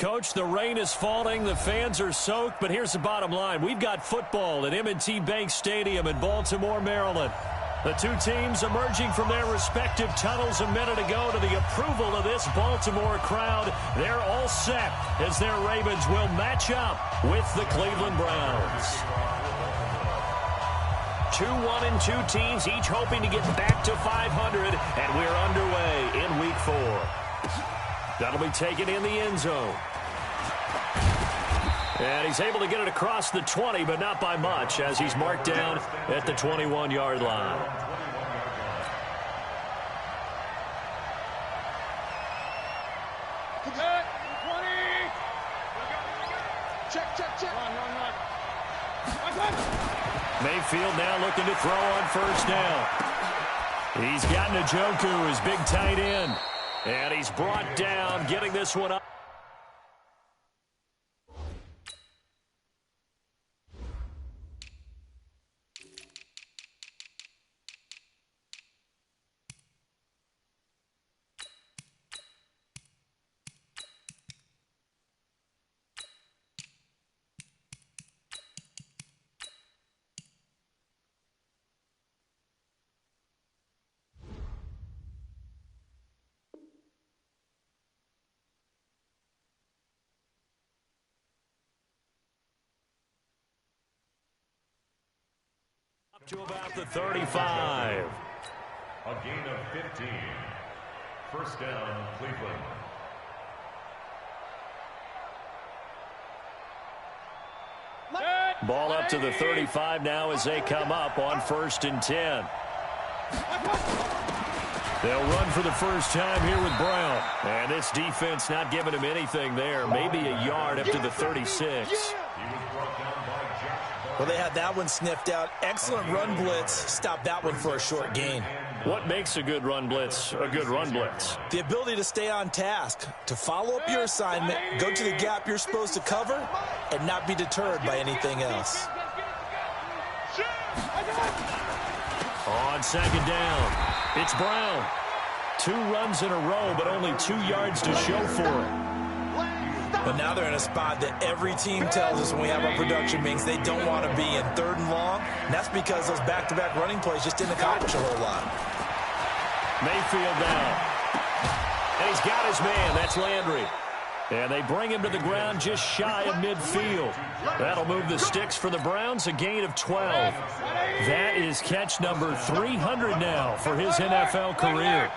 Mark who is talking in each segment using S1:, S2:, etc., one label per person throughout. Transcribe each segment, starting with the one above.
S1: Coach, the rain is falling, the fans are soaked, but here's the bottom line. We've got football at M&T Bank Stadium in Baltimore, Maryland. The two teams emerging from their respective tunnels a minute ago to the approval of this Baltimore crowd. They're all set as their Ravens will match up with the Cleveland Browns. 2-1-2 teams, each hoping to get back to 500, and we're underway in Week 4. That'll be taken in the end zone. And he's able to get it across the 20, but not by much, as he's marked down at the 21-yard line. Mayfield now looking to throw on first down. He's got Njoku, his big tight end. And he's brought down, getting this one up. To about the 35.
S2: A gain of 15. First down, Cleveland.
S1: Ball up to the 35 now as they come up on 1st and 10. They'll run for the first time here with Brown. And this defense not giving him anything there. Maybe a yard up to the 36.
S3: Well, they had that one sniffed out. Excellent run blitz. Stop that one for a short gain.
S1: What makes a good run blitz a good run blitz?
S3: The ability to stay on task, to follow up your assignment, go to the gap you're supposed to cover, and not be deterred by anything else.
S1: On second down, it's Brown. 2 runs in a row, but only 2 yards to show for it.
S3: But now they're in a spot that every team tells us when we have our production meetings they don't want to be in 3rd and long. And that's because those back-to-back running plays just didn't accomplish a whole lot.
S1: Mayfield down. And he's got his man. That's Landry. And they bring him to the ground just shy of midfield. That'll move the sticks for the Browns, a gain of 12. That is catch number 300 now for his NFL career.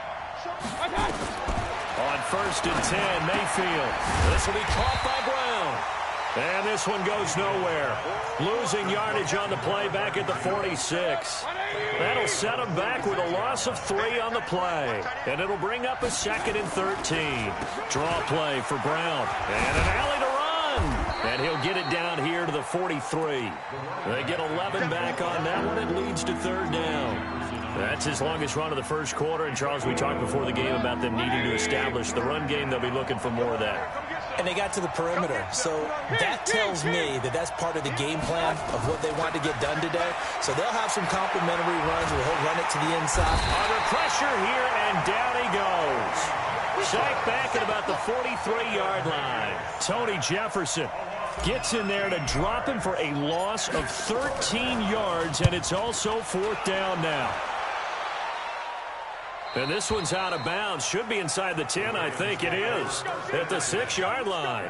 S1: On 1st and 10, Mayfield. This will be caught by Brown. And this one goes nowhere. Losing yardage on the play back at the 46. That'll set him back with a loss of 3 on the play. And it'll bring up a 2nd and 13. Draw play for Brown. And an alley to run. And he'll get it down here to the 43. They get 11 back on that one. It leads to 3rd down. That's his longest run of the first quarter. And, Charles, we talked before the game about them needing to establish the run game. They'll be looking for more of that.
S3: And they got to the perimeter. So that tells me that that's part of the game plan of what they want to get done today. So they'll have some complimentary runs where he'll run it to the inside.
S1: Under pressure here, and down he goes. Sacked back at about the 43-yard line. Tony Jefferson gets in there to drop him for a loss of 13 yards, and it's also 4th down now. And this one's out of bounds. Should be inside the 10, I think it is, at the 6-yard line.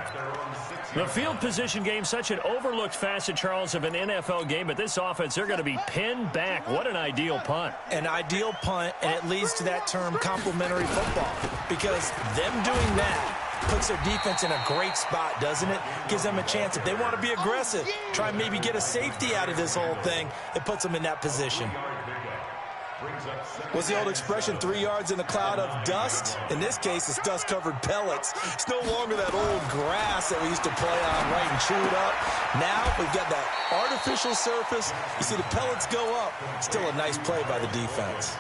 S1: The field position game, such an overlooked facet, Charles, of an NFL game. But this offense, they're going to be pinned back. What an ideal punt.
S3: An ideal punt, and it leads to that term complimentary football. Because them doing that puts their defense in a great spot, doesn't it? Gives them a chance. If they want to be aggressive, try and maybe get a safety out of this whole thing, it puts them in that position. What's the old expression, 3 yards in a cloud of dust? In this case, it's dust-covered pellets. It's no longer that old grass that we used to play on, right, and chew it up. Now we've got that artificial surface. You see the pellets go up. Still a nice play by the defense.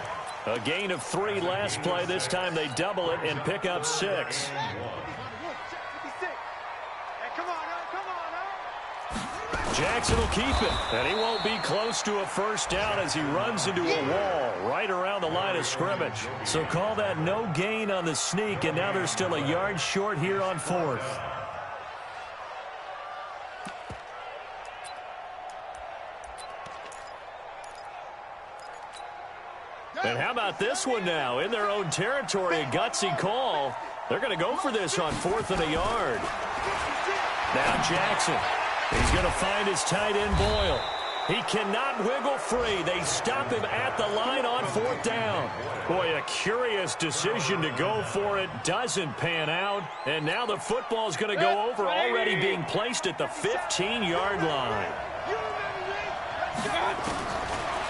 S1: A gain of 3 last play. This time they double it and pick up 6. Jackson will keep it, and he won't be close to a first down as he runs into a wall right around the line of scrimmage. So call that no gain on the sneak, and now they're still a yard short here on 4th. about this one now? In their own territory, a gutsy call. They're going to go for this on 4th and a yard. Now Jackson. He's going to find his tight end, Boyle. He cannot wiggle free. They stop him at the line on 4th down. Boy, a curious decision to go for it. Doesn't pan out. And now the football's going to go over, already being placed at the 15-yard line.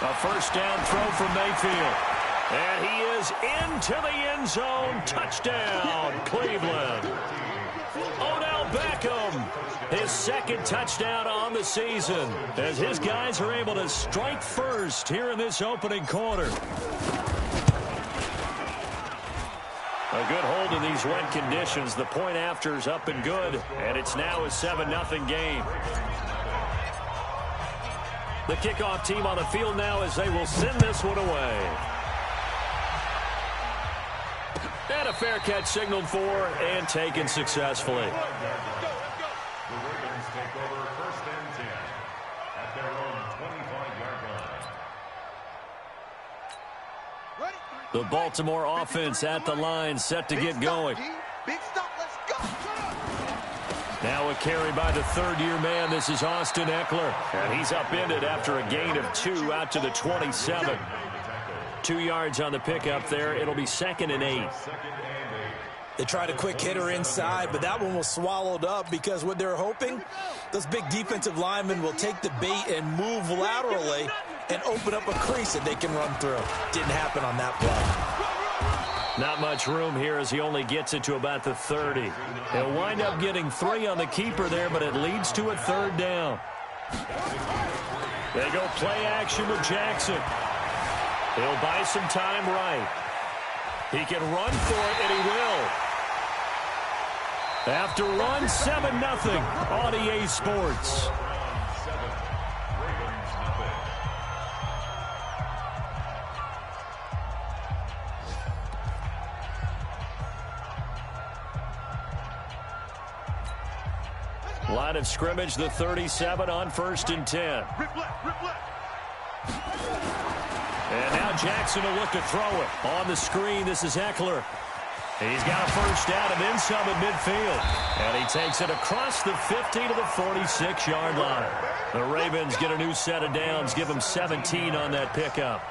S1: A first down throw from Mayfield. And he is into the end zone. Touchdown, Cleveland. Odell Beckham, his second touchdown on the season, as his guys are able to strike first here in this opening quarter. A good hold in these wet conditions. The point after is up and good, and it's now a 7-0 game. The kickoff team on the field now as they will send this one away. And a fair catch signaled for and taken successfully.
S2: The Ravens take over 1st and 10 at their own 25-yard line.
S1: The Baltimore offense at the line, set to get going.
S4: Big stop, let's go.
S1: Now a carry by the third-year man. This is Austin Eckler. And he's upended after a gain of 2 out to the 27. 2 yards on the pickup there. It'll be 2nd and 8.
S3: They tried a quick hitter inside, but that one was swallowed up because what they're hoping, those big defensive linemen will take the bait and move laterally and open up a crease that they can run through. Didn't happen on that play.
S1: Not much room here as he only gets it to about the 30. He'll wind up getting 3 on the keeper there, but it leads to a 3rd down. They go play action with Jackson. He'll buy some time right. He can run for it, and he will. After run, 7-0 on EA Sports. Line of scrimmage, the 37 on 1st and 10. And now Jackson will look to throw it. On the screen, this is Eckler. He's got a first down and then some at midfield. And he takes it across the 50 to the 46-yard line. The Ravens get a new set of downs, give them 17 on that pickup.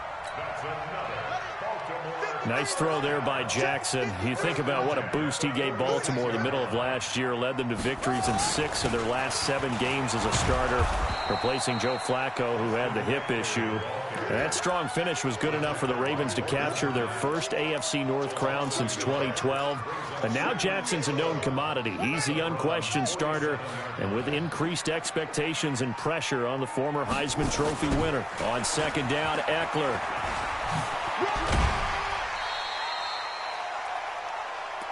S1: Nice throw there by Jackson. You think about what a boost he gave Baltimore in the middle of last year, led them to victories in 6 of their last 7 games as a starter, replacing Joe Flacco, who had the hip issue. And that strong finish was good enough for the Ravens to capture their first AFC North crown since 2012. And now Jackson's a known commodity. He's the unquestioned starter, and with increased expectations and pressure on the former Heisman Trophy winner. On 2nd down, Eckler.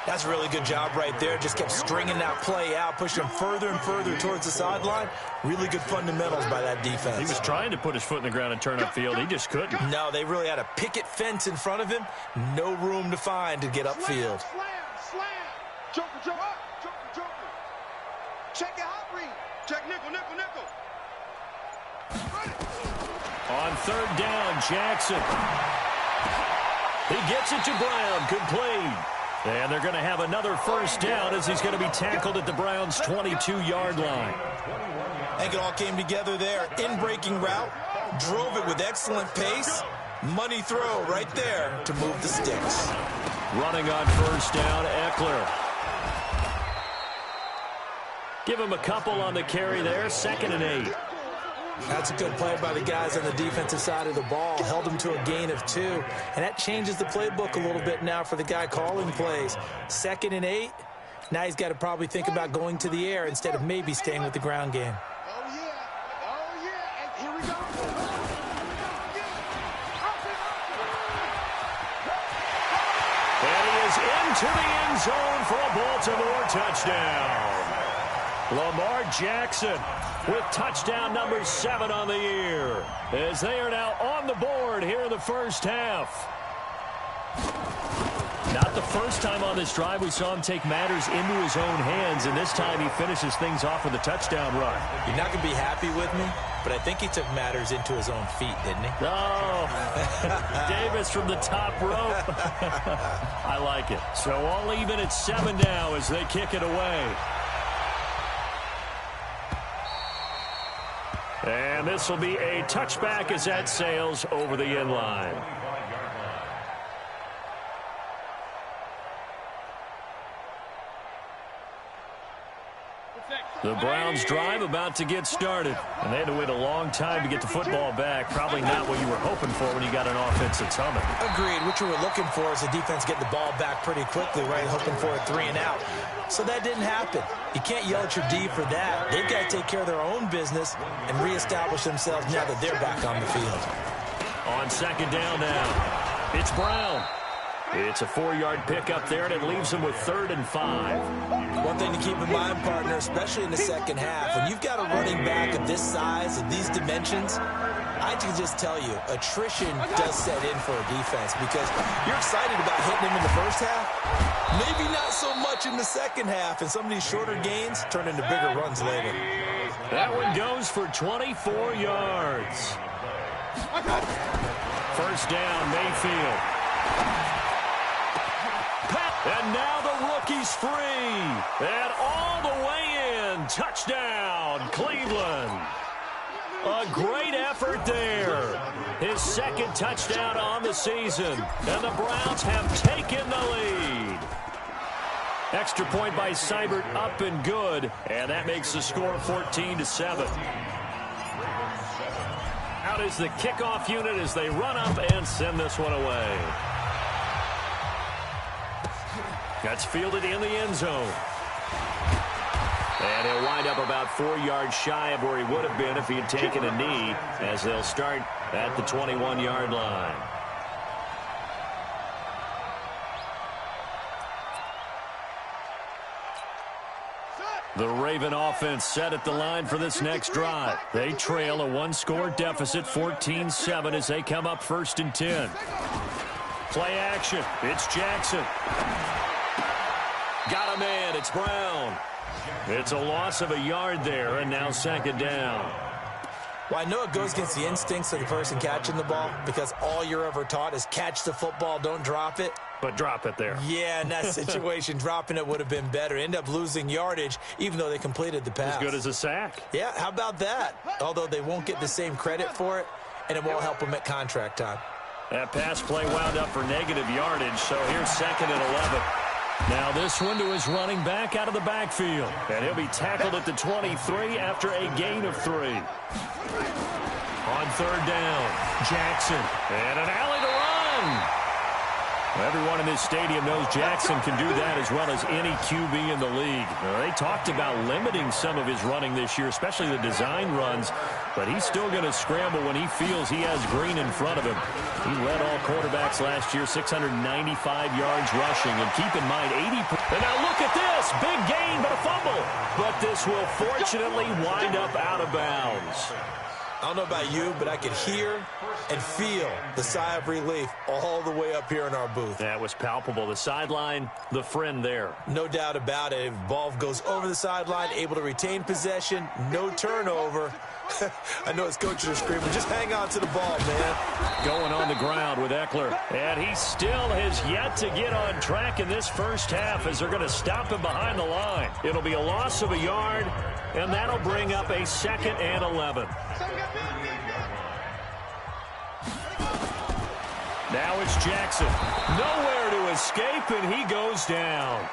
S3: That's a really good job right there. Just kept stringing that play out, pushing him further and further towards the sideline. Really good fundamentals by that defense.
S1: He was trying to put his foot in the ground and turn upfield. He just couldn't.
S3: No, they really had a picket fence in front of him. No room to find to get upfield.
S4: Slam. Joker. Check your hot read. Check nickel.
S1: On 3rd down, Jackson. He gets it to Brown, complete. And they're going to have another first down as he's going to be tackled at the Browns' 22-yard line.
S3: I think it all came together there. In-breaking route, drove it with excellent pace. Money throw right there to move the sticks.
S1: Running on 1st down, Eckler. Give him a couple on the carry there, 2nd and 8.
S3: That's a good play by the guys on the defensive side of the ball. Held him to a gain of 2. And that changes the playbook a little bit now for the guy calling plays. 2nd and 8. Now he's got to probably think about going to the air instead of maybe staying with the ground game.
S4: Oh, yeah. And here we go.
S1: And he is into the end zone for a Baltimore touchdown. Lamar Jackson with touchdown number 7 on the year, as they are now on the board here in the first half. Not the first time on this drive we saw him take matters into his own hands, and this time he finishes things off with a touchdown run.
S3: You're not going to be happy with me, but I think he took matters into his own feet, didn't he?
S1: Oh, Davis from the top rope. I like it. So all even at 7 now as they kick it away. And this will be a touchback as that sails over the end line. The Browns drive about to get started. And they had to wait a long time to get the football back. Probably not what you were hoping for when you got an offense that's humming.
S3: Agreed. What you were looking for is the defense getting the ball back pretty quickly, right? Hoping for a 3 and out. So that didn't happen. You can't yell at your D for that. They've got to take care of their own business and reestablish themselves now that they're back on the field.
S1: On second down now, it's Brown. It's a 4-yard pickup there, and it leaves them with 3rd and 5.
S3: One thing to keep in mind, partner, especially in the second half, when you've got a running back of this size and these dimensions, I can just tell you, attrition does set in for a defense because you're excited about hitting him in the first half. Maybe not so much in the second half, and some of these shorter gains turn into bigger runs later.
S1: That one goes for 24 yards. First down, Mayfield. And now the rookie's free. And all the way in. Touchdown, Cleveland. A great effort there. His second touchdown on the season. And the Browns have taken the lead. Extra point by Seibert up and good. And that makes the score 14-7. Out is the kickoff unit as they run up and send this one away. That's fielded in the end zone. And he'll wind up about 4 yards shy of where he would have been if he had taken a knee, as they'll start at the 21-yard line. The Raven offense set at the line for this next drive. They trail a 1-score deficit, 14-7, as they come up 1st and 10. Play action. It's Jackson. Got a man. It's Brown. It's a loss of a yard there, and now 2nd down.
S3: Well, I know it goes against the instincts of the person catching the ball because all you're ever taught is catch the football, don't drop it.
S1: But drop it there.
S3: Yeah, in that situation, dropping it would have been better. End up losing yardage, even though they completed the pass.
S1: As good as a sack.
S3: Yeah, how about that? Although they won't get the same credit for it, and it won't help them at contract time.
S1: That pass play wound up for negative yardage, so here's 2nd and 11. Now this one to his running back out of the backfield. And he'll be tackled at the 23 after a gain of 3. On 3rd down, Jackson. And an alley to run. Everyone in this stadium knows Jackson can do that as well as any QB in the league. They talked about limiting some of his running this year, especially the design runs, but he's still going to scramble when he feels he has green in front of him. He led all quarterbacks last year, 695 yards rushing, and keep in mind, 80%. And now look at this, big gain, but a fumble. But this will fortunately wind up out of bounds.
S3: I don't know about you, but I could hear and feel the sigh of relief all the way up here in our booth.
S1: That was palpable. The sideline, the friend there.
S3: No doubt about it. Ball goes over the sideline, able to retain possession, no turnover. I know his coaches are screaming, just hang on to the ball, man.
S1: Going on the ground with Eckler. And he still has yet to get on track in this first half as they're going to stop him behind the line. It'll be a loss of a yard, and that'll bring up a 2nd and 11. Now it's Jackson. Nowhere to escape, and he goes down.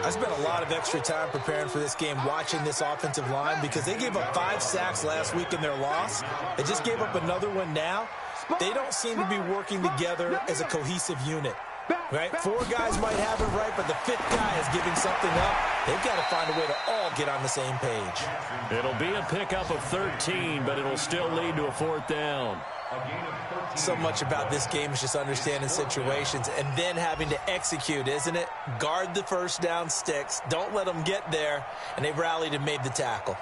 S3: I spent a lot of extra time preparing for this game, watching this offensive line, because they gave up 5 sacks last week in their loss. They just gave up another one now. They don't seem to be working together as a cohesive unit. Right? 4 guys might have it right, but the 5th guy is giving something up. They've got to find a way to all get on the same page.
S1: It'll be a pickup of 13, but it'll still lead to a 4th down.
S3: So much about this game is just understanding situations and then having to execute, isn't it? Guard the first down sticks. Don't let them get there. And they've rallied and made the tackle.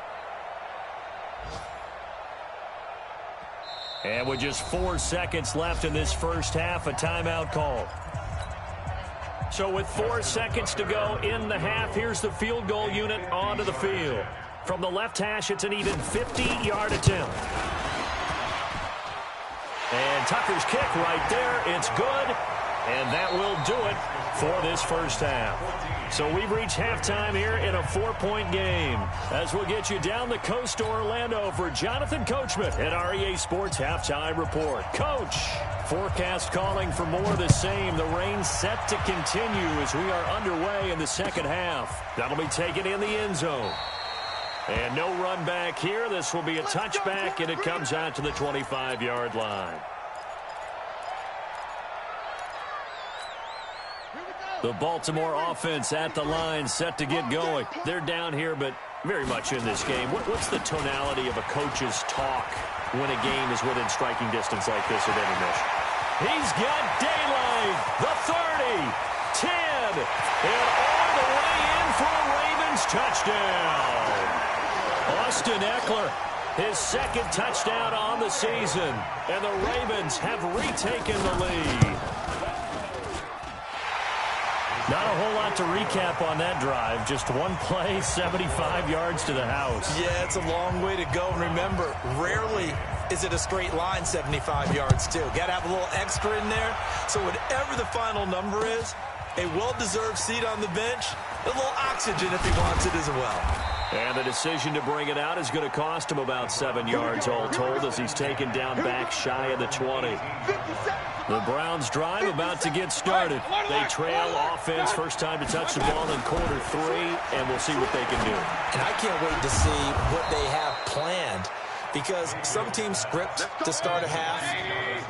S1: And with just 4 seconds left in this first half, a timeout call. So with 4 seconds to go in the half, here's the field goal unit onto the field. From the left hash, it's an even 50-yard attempt. And Tucker's kick right there. It's good. And that will do it for this first half. So we've reached halftime here in a 4-point game. As we'll get you down the coast to Orlando for Jonathan Coachman at REA Sports Halftime Report. Coach, forecast calling for more of the same. The rain set to continue as we are underway in the second half. That'll be taken in the end zone. And no run back here. This will be a touchback, and it comes out to the 25-yard line. The Baltimore offense at the line, set to get going. They're down here, but very much in this game. What's the tonality of a coach's talk when a game is within striking distance like this at intermission? He's got daylight. The 30, 10, and all the way in for a Ravens touchdown. Austin Eckler, his second touchdown on the season, and the Ravens have retaken the lead. Not a whole lot to recap on that drive. Just one play, 75 yards to the house.
S3: Yeah, it's a long way to go. And remember, rarely is it a straight line 75 yards, too. Got to have a little extra in there. So whatever the final number is, a well-deserved seat on the bench, a little oxygen if he wants it as well.
S1: And the decision to bring it out is going to cost him about 7 yards all told as he's taken down back shy of the 20. The Browns drive about to get started. They trail offense, first time to touch the ball in quarter 3, and we'll see what they can do.
S3: And I can't wait to see what they have planned, because some teams script to start a half.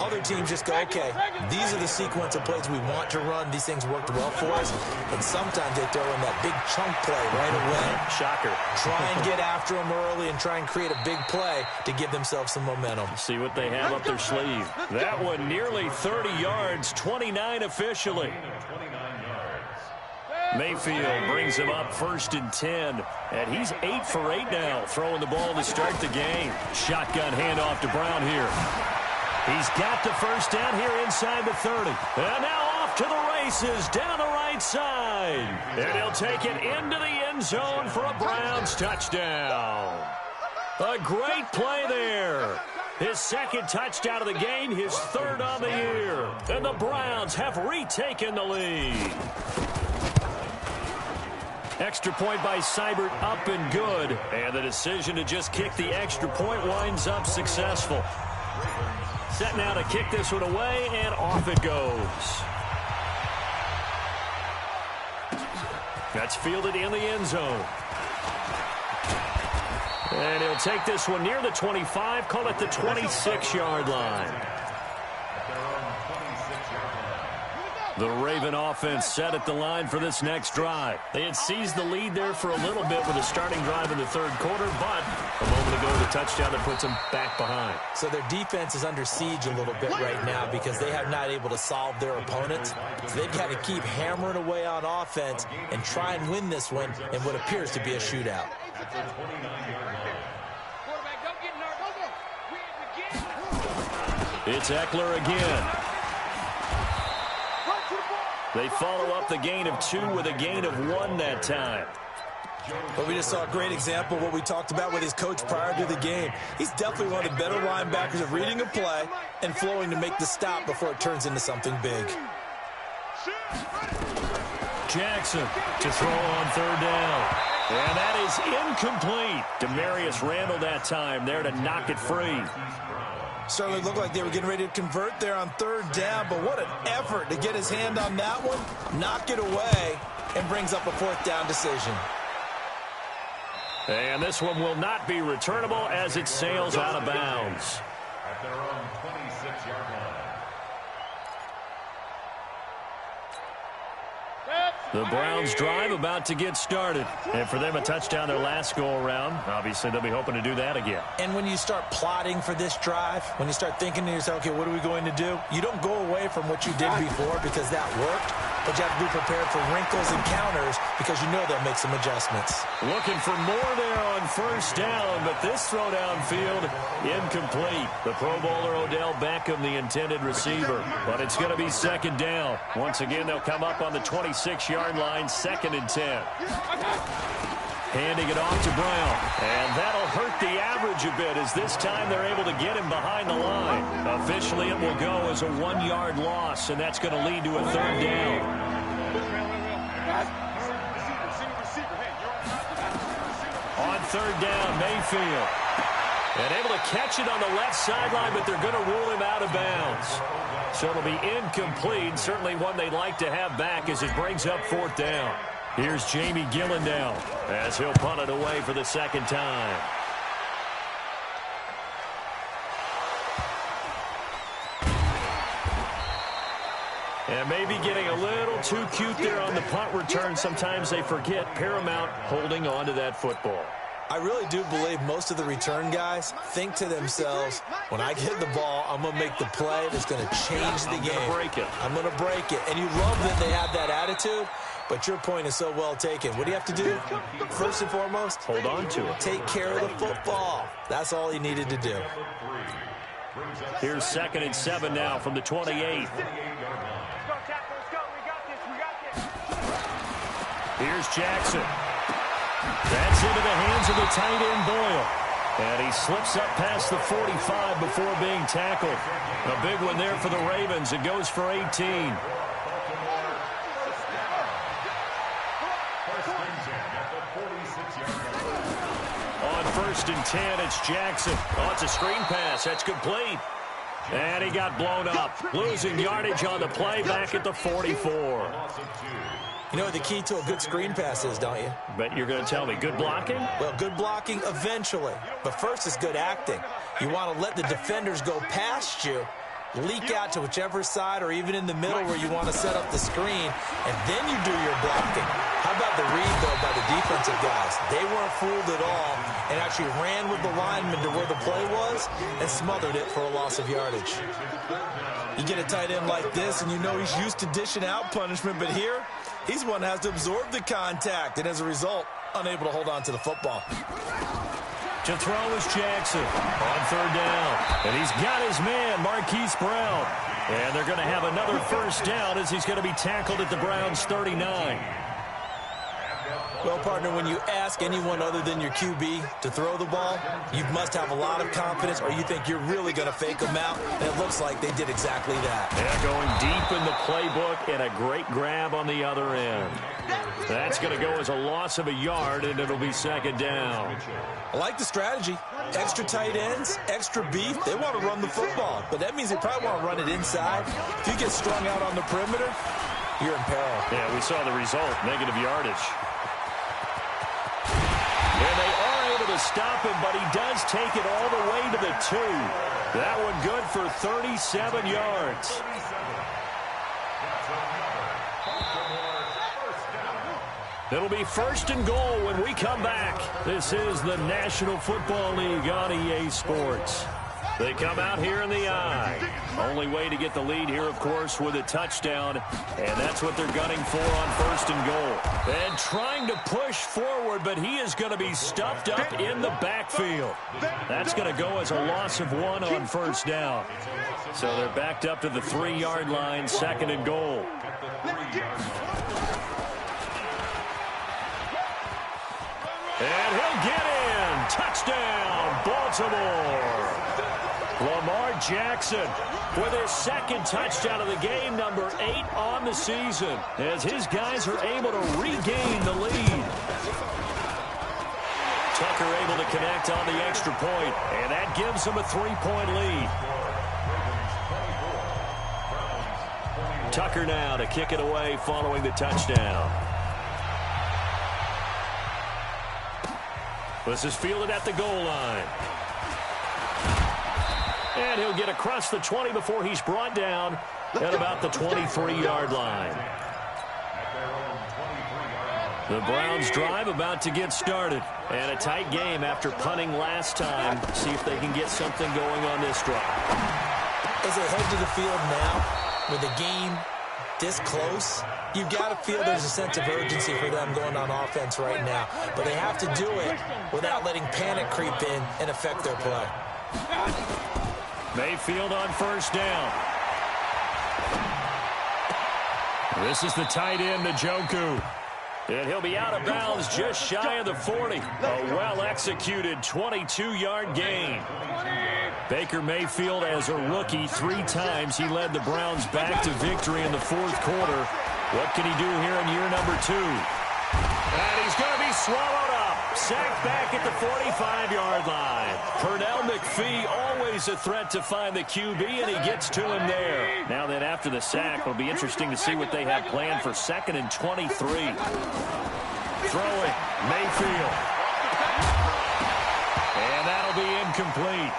S3: Other teams just go, okay, these are the sequence of plays we want to run. These things worked well for us. And sometimes they throw in that big chunk play right away.
S1: Shocker.
S3: Try and get after them early and try and create a big play to give themselves some momentum.
S1: See what they have up their sleeve. That one nearly 30 yards, 29 officially. Mayfield brings him up 1st and 10, and he's 8 for 8 now, throwing the ball to start the game. Shotgun handoff to Brown here. He's got the first down here inside the 30. And now off to the races down the right side. And he'll take it into the end zone for a Browns touchdown. A great play there. His second touchdown of the game, his 3rd on the year. And the Browns have retaken the lead. Extra point by Seibert, up and good. And the decision to just kick the extra point winds up successful. Set now to kick this one away, and off it goes. That's fielded in the end zone. And he'll take this one near the 25, call it the 26-yard line. The Raven offense set at the line for this next drive. They had seized the lead there for a little bit with a starting drive in the 3rd quarter, but a moment ago the touchdown that puts them back behind.
S3: So their defense is under siege a little bit right now because they have not able to solve their opponents. So they've got to keep hammering away on offense and try and win this one in what appears to be a shootout.
S1: It's Eckler again. They follow up the gain of 2 with a gain of 1 that time.
S3: But we just saw a great example of what we talked about with his coach prior to the game. He's definitely one of the better linebackers of reading a play and flowing to make the stop before it turns into something big.
S1: Jackson to throw on 3rd down. And that is incomplete. Demarius Randall that time there to knock it free.
S3: Certainly looked like they were getting ready to convert there on 3rd down, but what an effort to get his hand on that one, knock it away, and brings up a 4th down decision.
S1: And this one will not be returnable as it sails out of bounds.
S2: At their own 26-yard line.
S1: The Browns drive about to get started. And for them, a touchdown their last go-around. Obviously, they'll be hoping to do that again.
S3: And when you start plotting for this drive, when you start thinking to yourself, okay, what are we going to do? You don't go away from what you did before because that worked. but you have to be prepared for wrinkles and counters because you know they'll make some adjustments.
S1: Looking for more there on first down, but this throw downfield incomplete. The Pro Bowler Odell Beckham, the intended receiver, but it's going to be second down. Once again, they'll come up on the 26-yard line, 2nd and 10. Handing it off to Brown, and that'll hurt the average a bit as this time they're able to get him behind the line. Officially, it will go as a 1-yard loss, and that's going to lead to a 3rd down. On 3rd down, Mayfield. And able to catch it on the left sideline, but they're going to rule him out of bounds. So it'll be incomplete, certainly one they'd like to have back as it brings up 4th down. Here's Jamie Gillen now as he'll punt it away for the 2nd time. And maybe getting a little too cute there on the punt return. Sometimes they forget Paramount holding on to that football.
S3: I really do believe most of the return guys think to themselves, when I get the ball, I'm going to make the play that's going to change the game. I'm going to break it. And you love that they have that attitude, but your point is so well taken. What do you have to do? First and foremost,
S1: hold on to it.
S3: Take care of the football. That's all he needed to do.
S1: Here's 2nd and 7 now from the 28. Here's Jackson. That's into the hands of the tight end, Boyle. And he slips up past the 45 before being tackled. A big one there for the Ravens. It goes for 18. On 1st and 10, it's Jackson. Oh, it's a screen pass. That's complete. And he got blown up. Losing yardage on the play back at the 44.
S3: You know what the key to a good screen pass is, don't you?
S1: But you're going to tell me, good blocking?
S3: Well, good blocking eventually. But first is good acting. You want to let the defenders go past you, leak out to whichever side or even in the middle where you want to set up the screen, and then you do your blocking. How about the read, though, by the defensive guys? They weren't fooled at all and actually ran with the lineman to where the play was and smothered it for a loss of yardage. You get a tight end like this, and you know he's used to dishing out punishment, but here, he's one that has to absorb the contact, and as a result, unable to hold on to the football.
S1: To throw is Jackson on 3rd down. And he's got his man, Marquise Brown. And they're going to have another 1st down as he's going to be tackled at the Browns' 39.
S3: Well, partner, when you ask anyone other than your QB to throw the ball, you must have a lot of confidence or you think you're really going to fake them out. And it looks like they did exactly that.
S1: Yeah, going deep in the playbook and a great grab on the other end. That's going to go as a loss of a yard, and it'll be 2nd down.
S3: I like the strategy. Extra tight ends, extra beef. They want to run the football, but that means they probably want to run it inside. If you get strung out on the perimeter, you're in peril.
S1: Yeah, we saw the result, negative yardage. And they are able to stop him, but he does take it all the way to the 2. That one good for 37 yards. It'll be 1st and goal when we come back. This is the National Football League on EA Sports. They come out here in the eye. Only way to get the lead here, of course, with a touchdown. And that's what they're gunning for on 1st and goal. And trying to push forward, but he is going to be stuffed up in the backfield. That's going to go as a loss of 1 on 1st down. So they're backed up to the 3-yard line, 2nd and goal. And he'll get in. Touchdown, Baltimore. Lamar Jackson with his 2nd touchdown of the game, number 8 on the season, as his guys are able to regain the lead. Tucker able to connect on the extra point, and that gives him a 3-point lead. Tucker now to kick it away following the touchdown. This is fielded at the goal line. And he'll get across the 20 before he's brought down at about the 23-yard line. The Browns drive about to get started. And a tight game after punting last time. See if they can get something going on this drive.
S3: As they head to the field now, with the game this close, You've got to feel there's a sense of urgency for them going on offense right now. But they have to do it without letting panic creep in and affect their play.
S1: Mayfield on first down. This is the tight end, Njoku. And he'll be out of bounds just shy of the 40. A well-executed 22-yard gain. Baker Mayfield, as a rookie, 3 times he led the Browns back to victory in the fourth quarter. What can he do here in year number 2? And he's going to be swallowed up. Sacked back at the 45-yard line. Pernell McPhee, always a threat to find the QB, and he gets to him there. Now then, after the sack, it'll be interesting to see what they have planned for 2nd and 23. Throwing, Mayfield. And that'll be incomplete.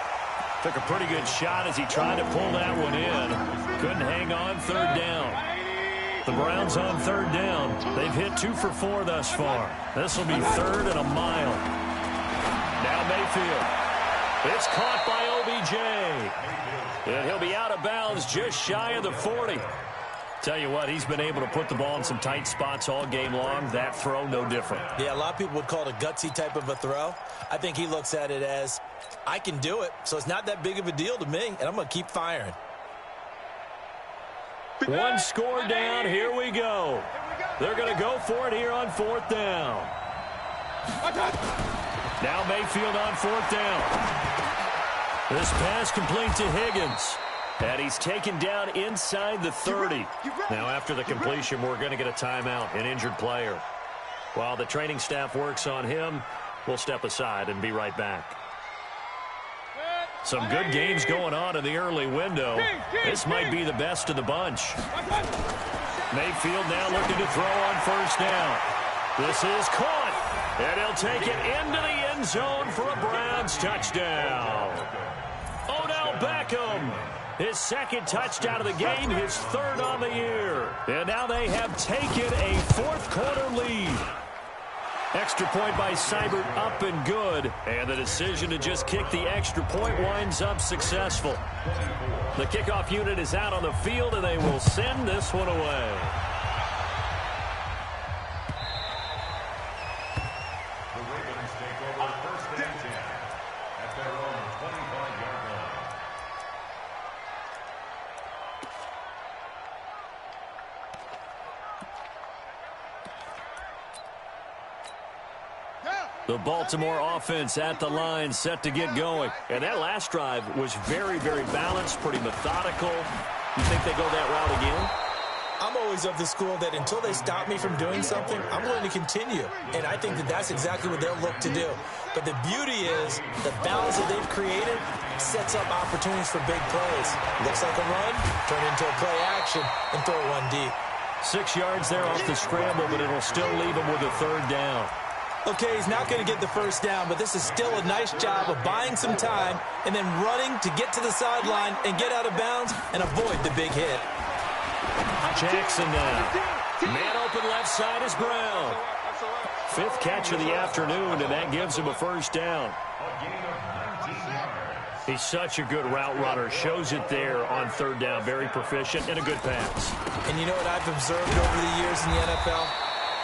S1: Took a pretty good shot as he tried to pull that one in. Couldn't hang on, 3rd down. The Browns on 3rd down. They've hit 2 for 4 thus far. This will be 3rd and a mile. Now Mayfield. It's caught by OBJ. And he'll be out of bounds just shy of the 40. Tell you what, he's been able to put the ball in some tight spots all game long. That throw, no different.
S3: Yeah, a lot of people would call it a gutsy type of a throw. I think he looks at it as, I can do it, so it's not that big of a deal to me, and I'm going to keep firing.
S1: 1 score down. Here we go. They're going to go for it here on 4th down. Now Mayfield on 4th down. This pass complete to Higgins. And he's taken down inside the 30. Now after the completion, we're going to get a timeout, an injured player. While the training staff works on him, we'll step aside and be right back. Some good games going on in the early window. This might be the best of the bunch. Mayfield now looking to throw on 1st down. This is caught. And he'll take it into the end zone for a Browns touchdown. Odell Beckham. His 2nd touchdown of the game, his 3rd on the year. And now they have taken a 4th quarter lead. Extra point by Seibert up and good. And the decision to just kick the extra point winds up successful. The kickoff unit is out on the field, and they will send this one away.
S2: The Ravens take over 1st and 10 at their own 25-yard line.
S1: The Baltimore offense at the line, set to get going. And that last drive was very, very balanced, pretty methodical. You think they go that route again?
S3: I'm always of the school that until they stop me from doing something, I'm going to continue. And I think that that's exactly what they'll look to do. But the beauty is the balance that they've created sets up opportunities for big plays. Looks like a run, turn into a play action, and throw one deep.
S1: 6 yards there off the scramble, but it'll still leave him with a 3rd down.
S3: Okay, he's not going to get the 1st down, but this is still a nice job of buying some time and then running to get to the sideline and get out of bounds and avoid the big hit.
S1: Jackson now. Man open left side is Brown. 5th catch of the afternoon, and that gives him a 1st down. He's such a good route runner. Shows it there on 3rd down. Very proficient and a good pass.
S3: And you know what I've observed over the years in the NFL?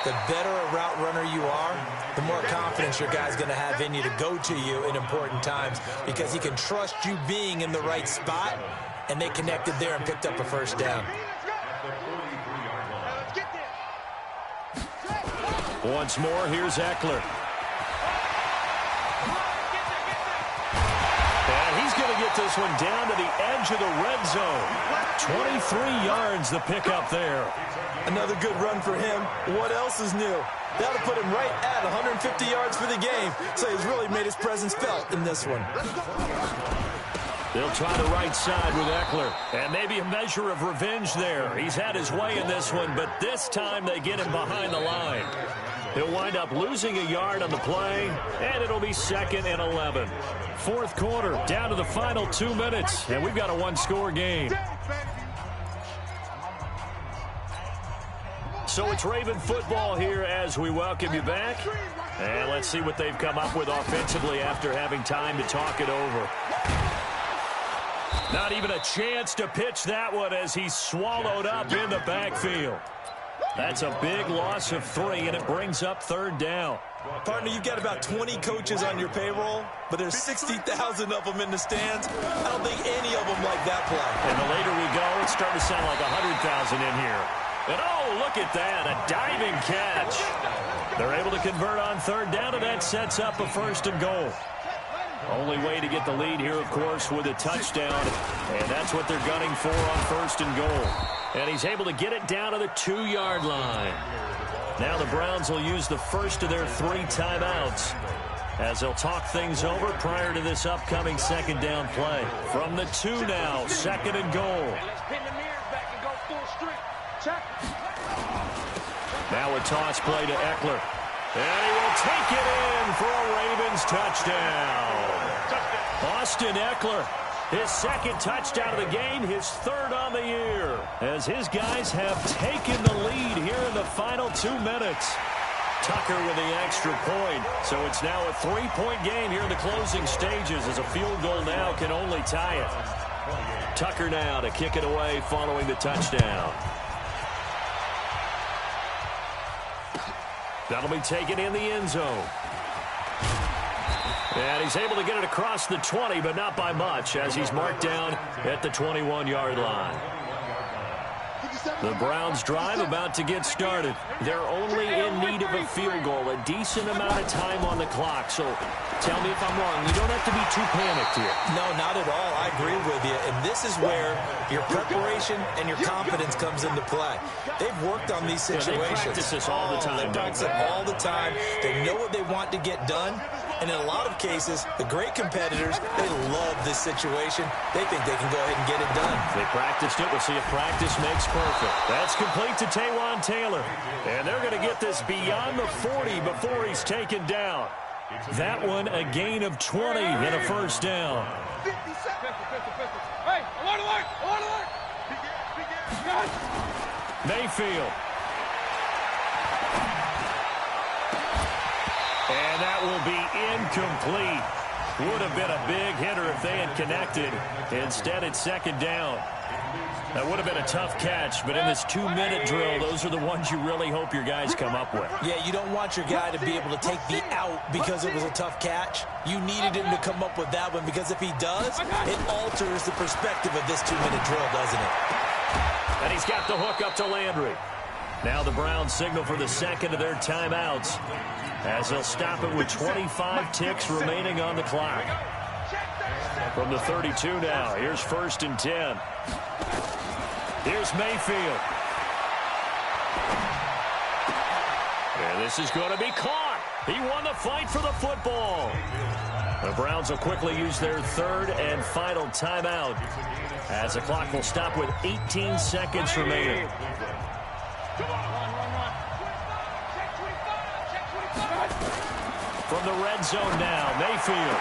S3: The better a route runner you are, the more confidence your guy's going to have in you to go to you in important times because he can trust you being in the right spot, and they connected there and picked up a 1st down.
S1: Once more, here's Eckler. And he's going to get this one down to the edge of the red zone. 23 yards the pickup there.
S3: Another good run for him. What else is new? That'll put him right at 150 yards for the game. So he's really made his presence felt in this one.
S1: They'll try the right side with Eckler. And maybe a measure of revenge there. He's had his way in this one, but this time they get him behind the line. He'll wind up losing a yard on the play, and it'll be 2nd and 11. 4th quarter, down to the final 2 minutes, and we've got a 1-score game. So it's Raven football here as we welcome you back. And let's see what they've come up with offensively after having time to talk it over. Not even a chance to pitch that one as he's swallowed up in the backfield. That's a big loss of 3, and it brings up 3rd down.
S3: Partner, you've got about 20 coaches on your payroll, but there's 60,000 of them in the stands. I don't think any of them like that play.
S1: And the later we go, it's starting to sound like 100,000 in here. And oh, look at that, a diving catch. They're able to convert on 3rd down, and that sets up a 1st and goal. Only way to get the lead here, of course, with a touchdown, and that's what they're gunning for on 1st and goal. And he's able to get it down to the 2-yard line. Now the Browns will use the first of their 3 timeouts as they'll talk things over prior to this upcoming 2nd down play. From the 2 now, 2nd and goal. Now a toss play to Eckler. And he will take it in for a Ravens touchdown. Austin Eckler, his 2nd touchdown of the game, his 3rd on the year, as his guys have taken the lead here in the final 2 minutes. Tucker with the extra point, so it's now a 3-point game here in the closing stages, as a field goal now can only tie it. Tucker now to kick it away following the touchdown. That'll be taken in the end zone. And he's able to get it across the 20, but not by much, as he's marked down at the 21-yard line. The Browns drive about to get started. They're only in need of a field goal, a decent amount of time on the clock. So tell me if I'm wrong. You don't have to be too panicked here.
S3: No, not at all. I agree with you. And this is where your preparation and your confidence comes into play. They've worked on these situations.
S1: They practice this all the time.
S3: They practice it all the time. They know what they want to get done. And in a lot of cases, the great competitors, they love this situation. They think they can go ahead and get it done.
S1: They practiced it. We'll see if practice makes perfect. That's complete to Taywan Taylor. And they're going to get this beyond the 40 before he's taken down. That one a gain of 20 and a 1st down.
S4: Hey, I want to work.
S1: Mayfield. And that will be incomplete. Would have been a big hitter if they had connected. Instead, it's 2nd down. That would have been a tough catch, but in this 2-minute drill, those are the ones you really hope your guys come up with.
S3: Yeah, you don't want your guy to be able to take the out because it was a tough catch. You needed him to come up with that one, because if he does, it alters the perspective of this 2-minute drill, doesn't it?
S1: And he's got the hook up to Landry. Now the Browns signal for the 2nd of their timeouts, as they'll stop it with 25 ticks remaining on the clock. From the 32 now, here's 1st and 10. Here's Mayfield. And this is going to be caught. He won the fight for the football. The Browns will quickly use their 3rd and final timeout, as the clock will stop with 18 seconds remaining. From the red zone now, Mayfield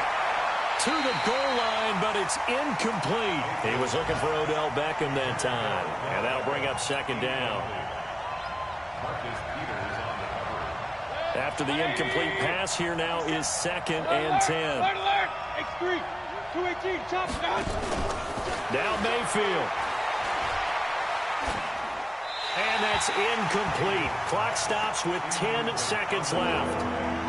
S1: to the goal line, but it's incomplete. He was looking for Odell Beckham that time, and that'll bring up 2nd down. After the incomplete pass, here now is 2nd and 10. Now Mayfield. And that's incomplete. Clock stops with 10 seconds left.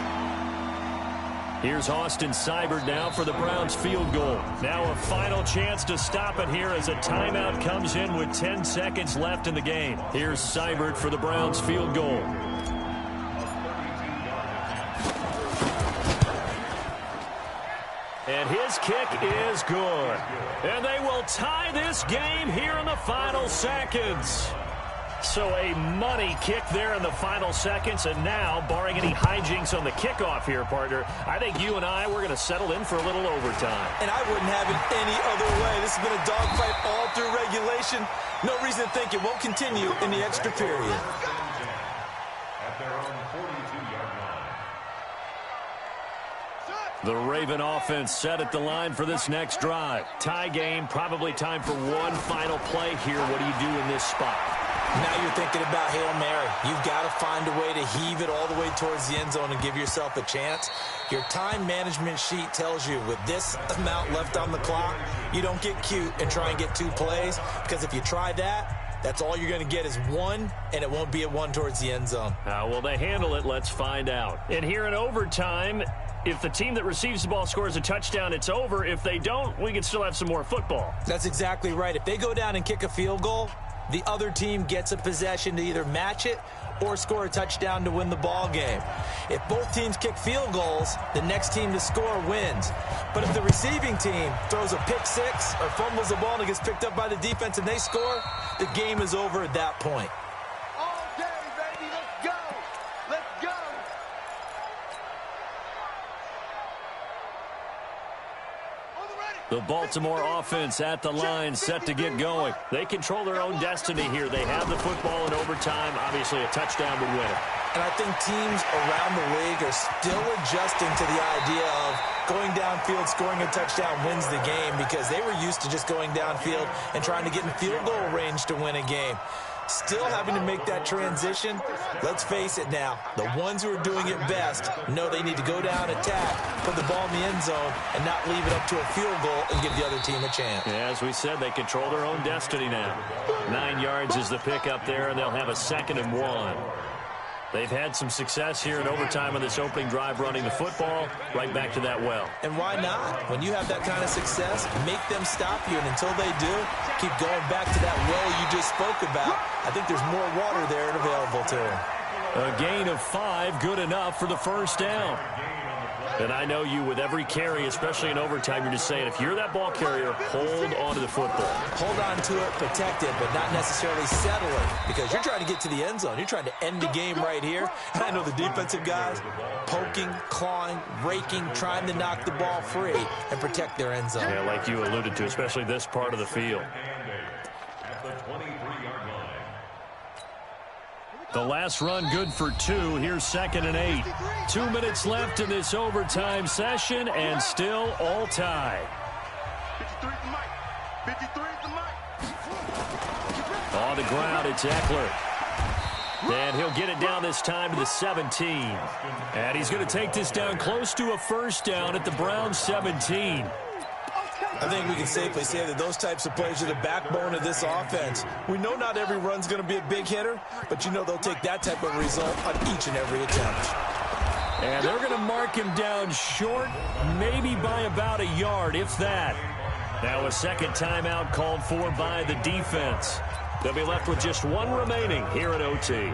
S1: Here's Austin Seibert now for the Browns field goal. Now a final chance to stop it here as a timeout comes in with 10 seconds left in the game. Here's Seibert for the Browns field goal. And his kick is good. And they will tie this game here in the final seconds. So a money kick there in the final seconds, and now, barring any hijinks on the kickoff here, partner, I think you and we're going to settle in for a little overtime.
S3: And I wouldn't have it any other way. This has been a dogfight all through regulation. No reason to think it won't continue in the extra period.
S2: At their own 42-yard line.
S1: The Raven offense set at the line for this next drive. Tie game, probably time for one final play here. What do you do in this spot?
S3: Now you're thinking about Hail Mary. You've got to find a way to heave it all the way towards the end zone and give yourself a chance. Your time management sheet tells you with this amount left on the clock, you don't get cute and try and get 2 plays, because if you try that, That's all you're going to get is one, and it won't be a one towards the end zone.
S1: How will they handle it? Let's find out. And here in overtime, if the team that receives the ball scores a touchdown, it's over. If they don't, we can still have some more football.
S3: That's exactly right. If they go down and kick a field goal, the other team gets a possession to either match it or score a touchdown to win the ball game. If both teams kick field goals, the next team to score wins. But if the receiving team throws a pick six or fumbles the ball and it gets picked up by the defense and they score, the game is over at that point.
S4: All day, baby. Let's go. Let's go.
S1: The Baltimore offense at the line, set to get going. They control their own destiny here. They have the football in overtime. Obviously, a touchdown would win it.
S3: And I think teams around the league are still adjusting to the idea of going downfield, scoring a touchdown wins the game, because they were used to just going downfield and trying to get in field goal range to win a game. Still having to make that transition. Let's face it now, the ones who are doing it best know they need to go down, attack, put the ball in the end zone, and not leave it up to a field goal and give the other team a chance.
S1: Yeah, as we said, they control their own destiny now. 9 yards is the pickup there, and they'll have a 2nd and 1. They've had some success here in overtime on this opening drive running the football. Right back to that well.
S3: And why not? When you have that kind of success, make them stop you. And until they do, keep going back to that well you just spoke about. I think there's more water there and available to them.
S1: A gain of 5, good enough for the first down. And I know you, with every carry, especially in overtime, you're just saying, if you're that ball carrier, hold on to the football.
S3: Hold on to it, protect it, but not necessarily settle it, because you're trying to get to the end zone. You're trying to end the game right here. And I know the defensive guys poking, clawing, raking, trying to knock the ball free and protect their end zone.
S1: Yeah, like you alluded to, especially this part of the field.
S2: At the 23-yard line.
S1: The last run good for 2. Here's 2nd and 8. 2 minutes left in this overtime session, and still all tied.
S4: 53 is the mic. 53 is the mic.
S1: On the ground, it's Eckler. And he'll get it down this time to the 17. And he's going to take this down close to a first down at the Browns' 17.
S3: I think we can safely say that those types of plays are the backbone of this offense. We know not every run's going to be a big hitter, but you know they'll take that type of result on each and every attempt.
S1: And they're going to mark him down short, maybe by about a yard, if that. Now a second timeout called for by the defense. They'll be left with just 1 remaining here at OT.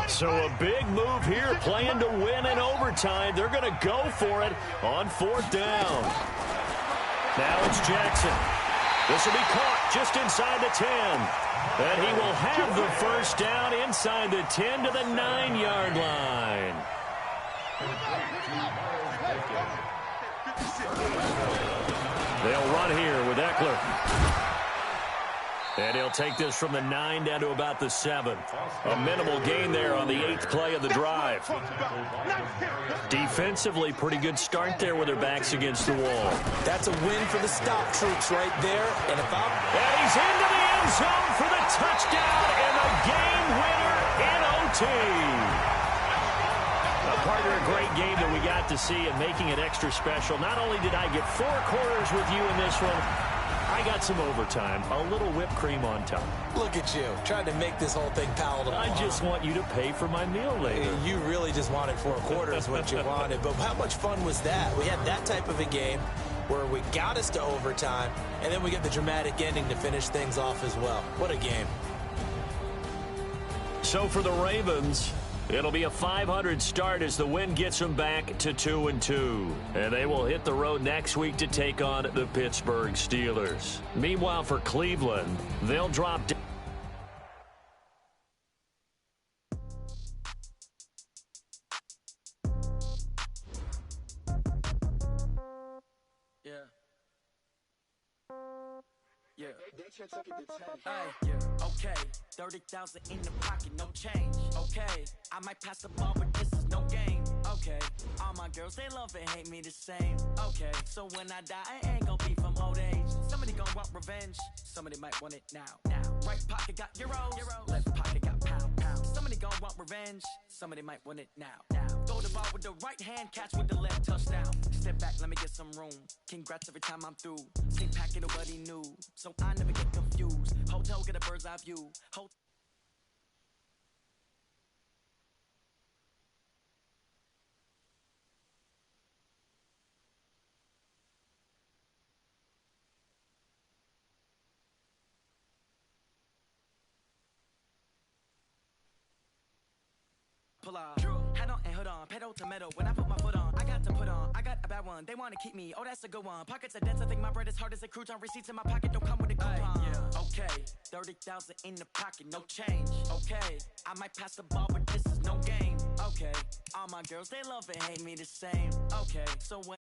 S1: So a big move here, playing to win in overtime. They're going to go for it on 4th down. Now it's Jackson. This will be caught just inside the 10. And he will have the first down inside the 10 to the 9-yard line. They'll run here with Eckler. And he'll take this from the 9 down to about the 7. A minimal gain there on the 8th play of the drive. Defensively, pretty good start there with their backs against the wall.
S3: That's a win for the stop troops right there. And if I'm...
S1: And he's into the end zone for the touchdown and the game winner in OT. Partner, a great game that we got to see and making it extra special. Not only did I get 4 quarters with you in this one, I got some overtime, a little whipped cream on top.
S3: Look at you, trying to make this whole thing palatable.
S1: I just want you to pay for my meal later.
S3: You really just wanted 4 quarters what you wanted, but how much fun was that? We had that type of a game where we got us to overtime, and then we get the dramatic ending to finish things off as well. What a game.
S1: So for the Ravens, it'll be a 500 start as the win gets them back to 2-2. And they will hit the road next week to take on the Pittsburgh Steelers. Meanwhile, for Cleveland, they'll drop down.
S5: Okay, 30,000 in the pocket, no change. Okay, I might pass the ball, but this is no game. Okay, all my girls, they love and hate me the same. Okay, so when I die, I ain't gonna be from old age. Somebody gonna want revenge, somebody might want it now. Right pocket got euros, left pocket got pound. Somebody gonna want revenge, somebody might want it now. Throw the ball with the right hand, catch with the left, touchdown. Step back, let me get some room. Congrats every time I'm through. Same packet, nobody knew, so I never get confused. Hotel, get a bird's eye view. Head on and hood on, pedal to metal. When I put my foot on, I got to put on. I got a bad one, they want to keep me. Oh, that's a good one. Pockets are dense, I think my bread is hard as a crouton. Receipts in my pocket don't come with a coupon. Okay, 30,000 in the pocket, no change. Okay, I might pass the ball, but this is no game. Okay, all my girls, they love and hate me the same. Okay, so when